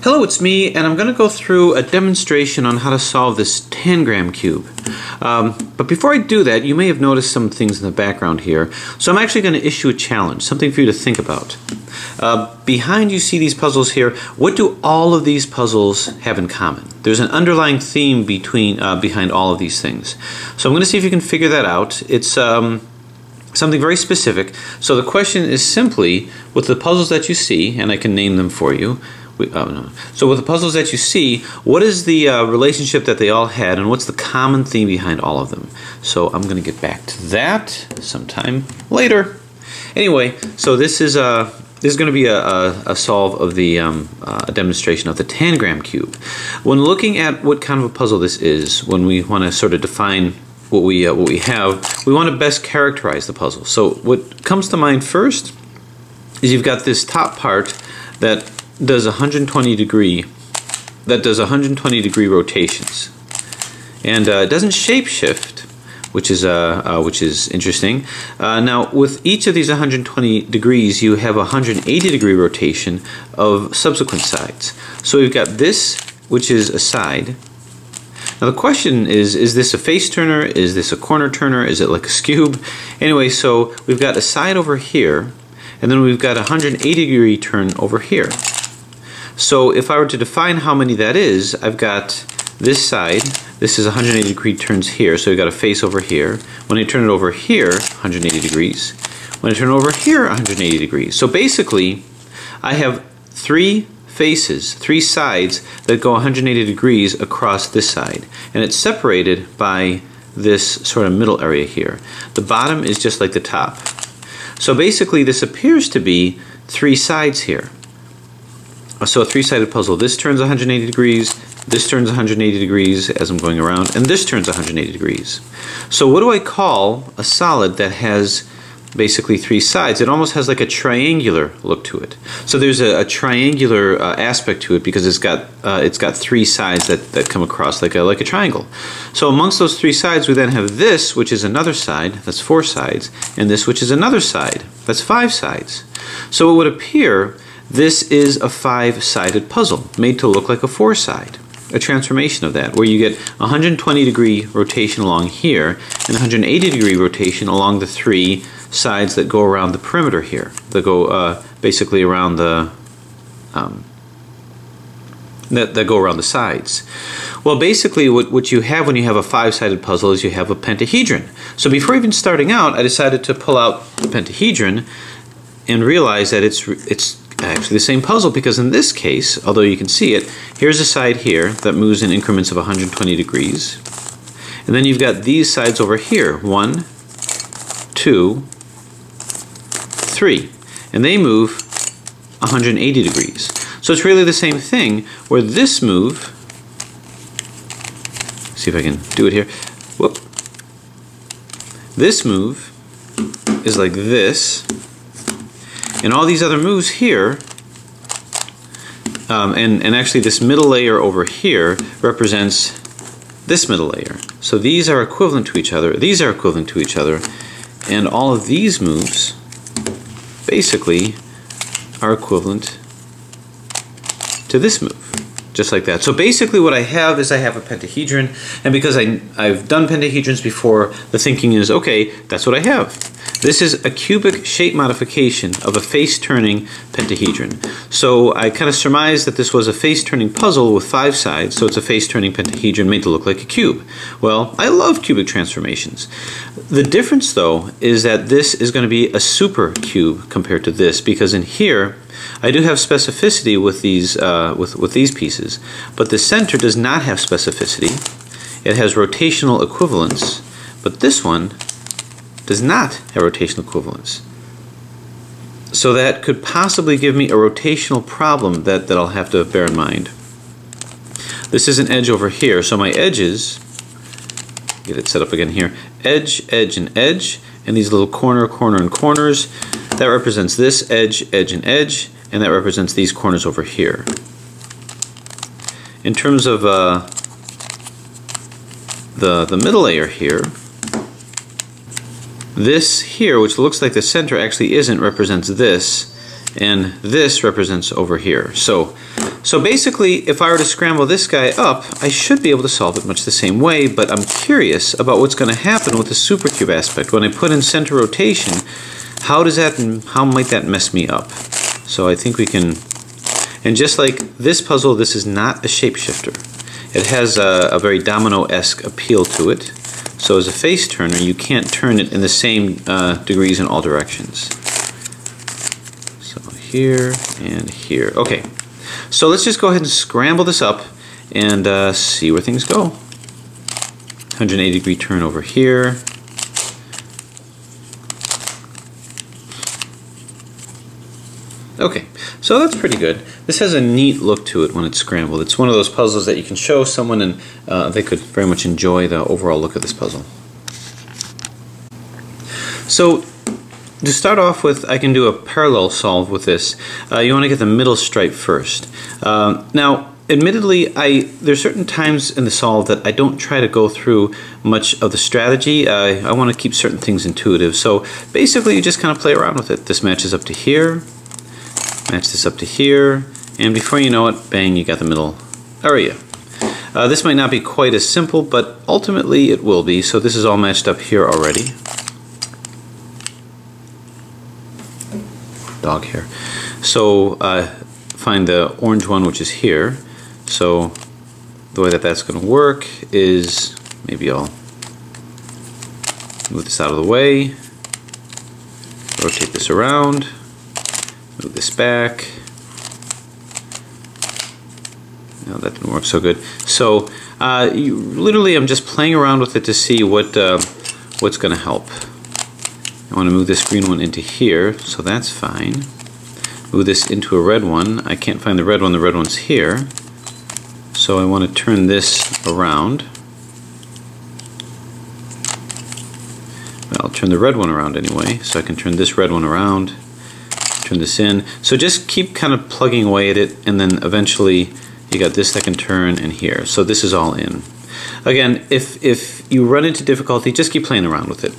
Hello, it's me, and I'm going to go through a demonstration on how to solve this Tangram Cube. But before I do that, you may have noticed some things in the background here. So I'm actually going to issue a challenge, something for you to think about. Behind you see these puzzles here. What do all of these puzzles have in common? There's an underlying theme behind all of these things. So I'm going to see if you can figure that out. It's something very specific. So the question is simply, with the puzzles that you see, and I can name them for you. So with the puzzles that you see, what is the relationship that they all had, and what's the common theme behind all of them? So I'm going to get back to that sometime later. Anyway, so this is going to be a solve of the a demonstration of the Tangram Cube. When looking at what kind of a puzzle this is, when we want to sort of define what we have, we want to best characterize the puzzle. So what comes to mind first is you've got this top part that does 120 degree rotations, and it doesn't shapeshift, which is interesting. Now with each of these 120 degrees, you have a 180 degree rotation of subsequent sides. So we've got this, which is a side. Now the question is this a face turner? Is this a corner turner? Is it like a cube? Anyway, so we've got a side over here, and then we've got a 180 degree turn over here. So if I were to define how many that is, I've got this side, this is 180 degree turns here, so we've got a face over here. When I turn it over here, 180 degrees. When I turn it over here, 180 degrees. So basically, I have three faces, three sides that go 180 degrees across this side. And it's separated by this sort of middle area here. The bottom is just like the top. So basically, this appears to be three sides here. So a three-sided puzzle. This turns 180 degrees, this turns 180 degrees as I'm going around, and this turns 180 degrees. So what do I call a solid that has basically three sides? It almost has like a triangular look to it. So there's a triangular aspect to it because it's got three sides that come across like a triangle. So amongst those three sides, we then have this, which is another side, that's four sides, and this, which is another side, that's five sides. So it would appear this is a five-sided puzzle made to look like a four-side, a transformation of that, where you get 120 degree rotation along here and 180 degree rotation along the three sides that go around the perimeter here, that go basically around the that go around the sides. Well, basically what you have when you have a five-sided puzzle is you have a pentahedron. So before even starting out, I decided to pull out the pentahedron and realize that it's actually the same puzzle, because in this case, although you can see it, here's a side here that moves in increments of 120 degrees. And then you've got these sides over here, 1, 2, 3. And they move 180 degrees. So it's really the same thing, where this move, see if I can do it here, whoop. This move is like this, and all these other moves here, and actually this middle layer over here represents this middle layer. So these are equivalent to each other, these are equivalent to each other, and all of these moves basically are equivalent to this move, just like that. So basically what I have is I have a pentahedron, and because I've done pentahedrons before, the thinking is, okay, that's what I have. This is a cubic shape modification of a face-turning pentahedron. So I kind of surmised that this was a face-turning puzzle with five sides, so it's a face-turning pentahedron made to look like a cube. Well, I love cubic transformations. The difference, though, is that this is going to be a super cube compared to this, because in here, I do have specificity with these pieces, but the center does not have specificity. It has rotational equivalence, but this one does not have rotational equivalence. So that could possibly give me a rotational problem that I'll have to bear in mind. This is an edge over here, so my edges, get it set up again here, edge, edge, and edge, and these little corner, corner, and corners, that represents this edge, edge, and edge, and that represents these corners over here. In terms of the middle layer here, this here, which looks like the center, actually isn't, represents this, and this represents over here. So basically, if I were to scramble this guy up, I should be able to solve it much the same way, but I'm curious about what's going to happen with the supercube aspect. When I put in center rotation, how might that mess me up? So I think we can, and just like this puzzle, this is not a shapeshifter. It has a very domino-esque appeal to it. So as a face turner, you can't turn it in the same degrees in all directions. So here and here. Okay, so let's just go ahead and scramble this up and see where things go. 180 degree turn over here. Okay, so that's pretty good. This has a neat look to it when it's scrambled. It's one of those puzzles that you can show someone and they could very much enjoy the overall look of this puzzle. So to start off with, I can do a parallel solve with this. You want to get the middle stripe first. Now, admittedly, there's certain times in the solve that I don't try to go through much of the strategy. I want to keep certain things intuitive. So basically, you just kind of play around with it. This matches up to here. Match this up to here, and before you know it, bang, you got the middle area. This might not be quite as simple, but ultimately it will be. So this is all matched up here already. Dog hair. So find the orange one, which is here. So the way that that's going to work is, maybe I'll move this out of the way, rotate this around, move this back. No, that didn't work so good. So literally I'm just playing around with it to see what's going to help. I want to move this green one into here, so that's fine. Move this into a red one. I can't find the red one's here. So I want to turn this around. I'll turn the red one around anyway, so I can turn this red one around. Turn this in. So just keep kind of plugging away at it, and then eventually you got this that can turn in here. So this is all in. Again, if you run into difficulty, just keep playing around with it.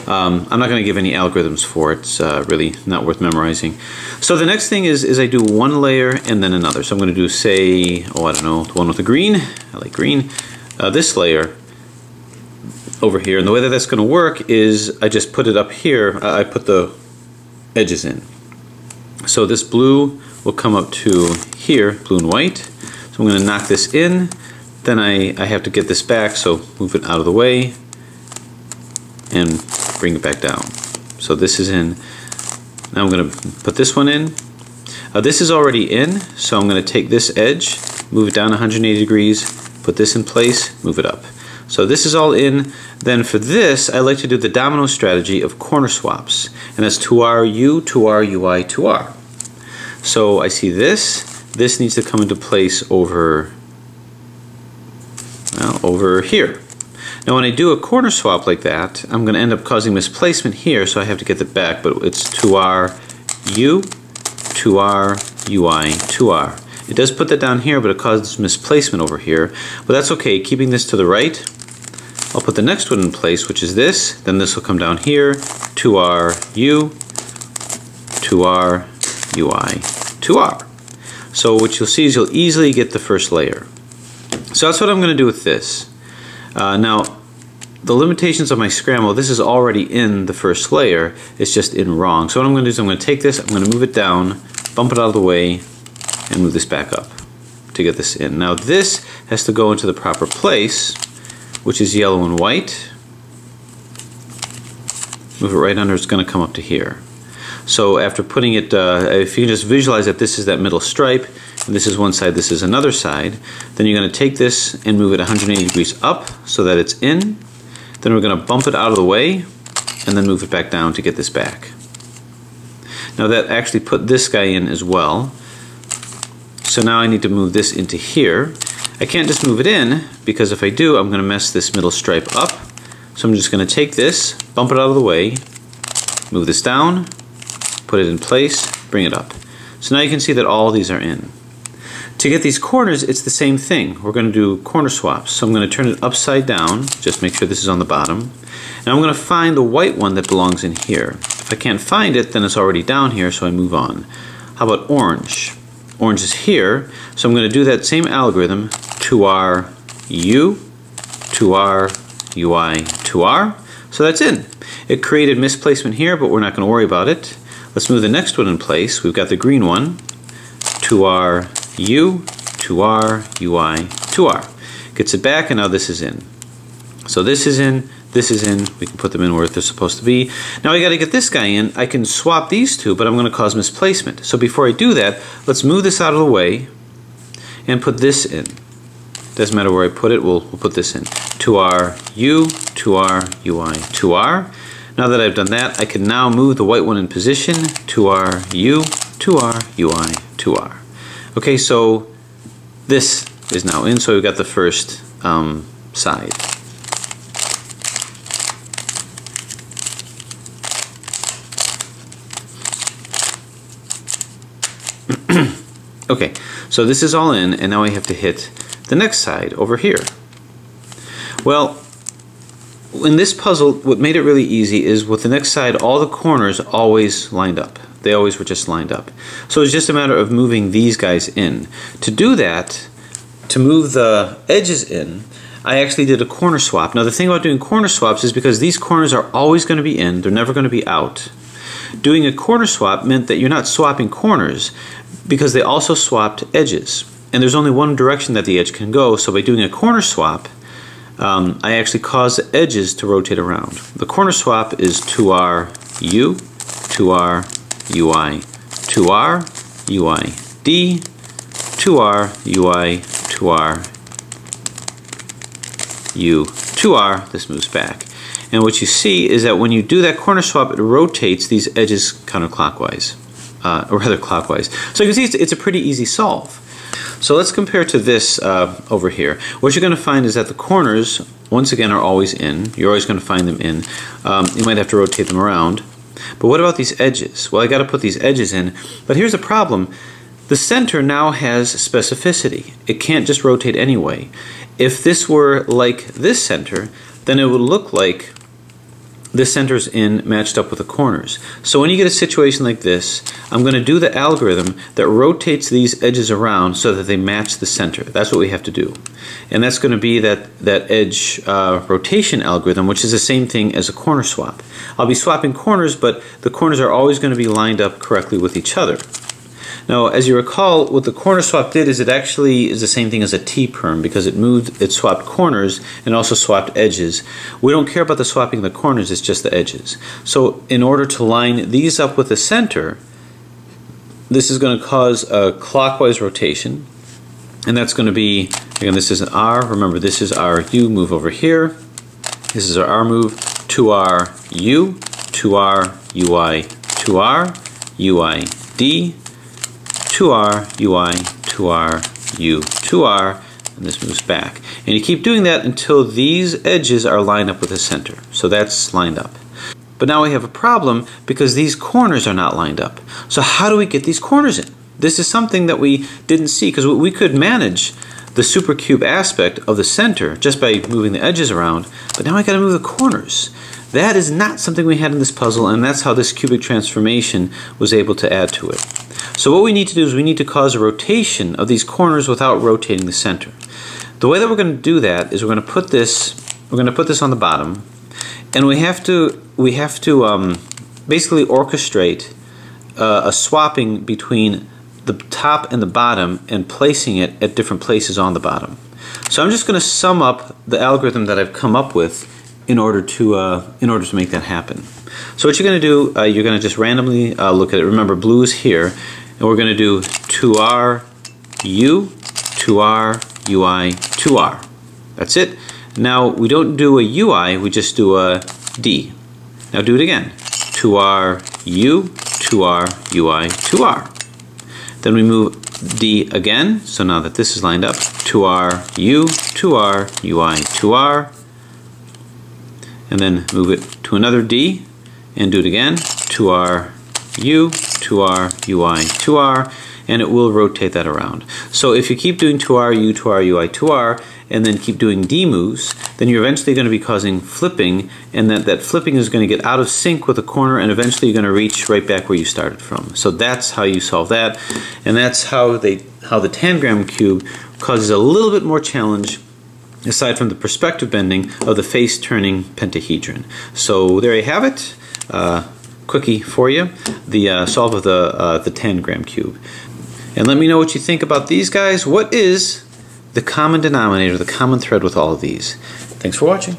I'm not going to give any algorithms for it. It's really not worth memorizing. So the next thing is I do one layer and then another. So I'm going to do, say, oh, I don't know, the one with the green. I like green. This layer over here. And the way that that's going to work is I just put it up here. I put the edges in. So this blue will come up to here, blue and white. So I'm going to knock this in. Then I have to get this back, so move it out of the way and bring it back down. So this is in. Now I'm going to put this one in. This is already in, so I'm going to take this edge, move it down 180 degrees, put this in place, move it up. So this is all in. Then for this, I like to do the domino strategy of corner swaps. And that's 2R, U, 2R, UI, 2R. So I see this. This needs to come into place over, well, over here. Now when I do a corner swap like that, I'm going to end up causing misplacement here, so I have to get it back, but it's 2R, U, 2R, UI, 2R. It does put that down here, but it causes misplacement over here. But that's okay, keeping this to the right. I'll put the next one in place, which is this. Then this will come down here, 2R, U, 2R, UI, 2R. So what you'll see is you'll easily get the first layer. So that's what I'm going to do with this. Now, the limitations of my scramble, this is already in the first layer, it's just in wrong. So what I'm going to do is I'm going to take this, I'm going to move it down, bump it out of the way, and move this back up to get this in. Now this has to go into the proper place, which is yellow and white. Move it right under, it's going to come up to here. So after putting it, if you can just visualize that this is that middle stripe, and this is one side, this is another side, then you're going to take this and move it 180 degrees up so that it's in. Then we're going to bump it out of the way and then move it back down to get this back. Now that actually put this guy in as well. So now I need to move this into here. I can't just move it in, because if I do, I'm going to mess this middle stripe up. So I'm just going to take this, bump it out of the way, move this down, put it in place, bring it up. So now you can see that all these are in. To get these corners, it's the same thing. We're going to do corner swaps. So I'm going to turn it upside down, just make sure this is on the bottom. And I'm going to find the white one that belongs in here. If I can't find it, then it's already down here, so I move on. How about orange? Orange is here, so I'm going to do that same algorithm, 2R, U, 2R, UI, 2R. So that's in. It created misplacement here, but we're not going to worry about it. Let's move the next one in place. We've got the green one, 2R, U, 2R, UI, 2R. Gets it back, and now this is in. So this is in, this is in. We can put them in where they're supposed to be. Now I got to get this guy in. I can swap these two, but I'm going to cause misplacement. So before I do that, let's move this out of the way and put this in. Doesn't matter where I put it, we'll put this in. 2R, U, 2R, UI, 2R. Now that I've done that, I can now move the white one in position. 2R, U, 2R, UI, 2R. Okay, so this is now in, so we've got the first side. Okay, so this is all in, and now we have to hit the next side over here. Well, in this puzzle, what made it really easy is with the next side, all the corners always lined up. They always were just lined up. So it's just a matter of moving these guys in. To do that, to move the edges in, I actually did a corner swap. Now the thing about doing corner swaps is because these corners are always going to be in, they're never going to be out. Doing a corner swap meant that you're not swapping corners because they also swapped edges. And there's only one direction that the edge can go, so by doing a corner swap, I actually cause the edges to rotate around. The corner swap is 2R, U, 2R, UI, 2R, UI, D, 2R, UI, 2R, U, 2R. This moves back. And what you see is that when you do that corner swap, it rotates these edges counterclockwise, or rather clockwise. So you can see it's a pretty easy solve. So let's compare to this over here. What you're going to find is that the corners, once again, are always in. You're always going to find them in. You might have to rotate them around. But what about these edges? Well, I got to put these edges in. But here's the problem. The center now has specificity. It can't just rotate anyway. If this were like this center, then it would look like this center's in matched up with the corners. So when you get a situation like this, I'm going to do the algorithm that rotates these edges around so that they match the center. That's what we have to do. And that's going to be that edge rotation algorithm, which is the same thing as a corner swap. I'll be swapping corners, but the corners are always going to be lined up correctly with each other. Now, as you recall, what the corner swap did is it actually is the same thing as a T-perm because it swapped corners and also swapped edges. We don't care about the swapping the corners, it's just the edges. So in order to line these up with the center, this is going to cause a clockwise rotation, and that's going to be, again, this is an R. Remember, this is our U, move over here. This is our R move, 2R, U, 2R, UI, 2R, UI, D, 2R, UI, 2R, U, 2R, and this moves back. And you keep doing that until these edges are lined up with the center. So that's lined up. But now we have a problem because these corners are not lined up. So how do we get these corners in? This is something that we didn't see because we could manage the supercube aspect of the center just by moving the edges around, but now I got to move the corners. That is not something we had in this puzzle, and that's how this cubic transformation was able to add to it. So what we need to do is we need to cause a rotation of these corners without rotating the center. The way that we're going to do that is we're going to put this on the bottom, and we have to basically orchestrate a swapping between the top and the bottom and placing it at different places on the bottom. So I'm just going to sum up the algorithm that I've come up with in order to make that happen. So what you're going to do, you're going to just randomly look at it. Remember, blue is here, and we're going to do 2R, U, 2R, UI, 2R. That's it. Now we don't do a UI, we just do a D. Now do it again. 2R, U, 2R, UI, 2R. Then we move D again, so now that this is lined up, 2R, U, 2R, UI, 2R. And then move it to another D, and do it again, 2R, U, 2R, UI, 2R, and it will rotate that around. So if you keep doing 2R, U, 2R, UI, 2R, and then keep doing D moves, then you're eventually going to be causing flipping, and that flipping is going to get out of sync with the corner, and eventually you're going to reach right back where you started from. So that's how you solve that, and that's how the Tangram Cube causes a little bit more challenge aside from the perspective bending of the face turning pentahedron. So there you have it. Quickie for you, the solve of the Tangram Cube. And let me know what you think about these guys. What is the common denominator, the common thread with all of these? Thanks for watching.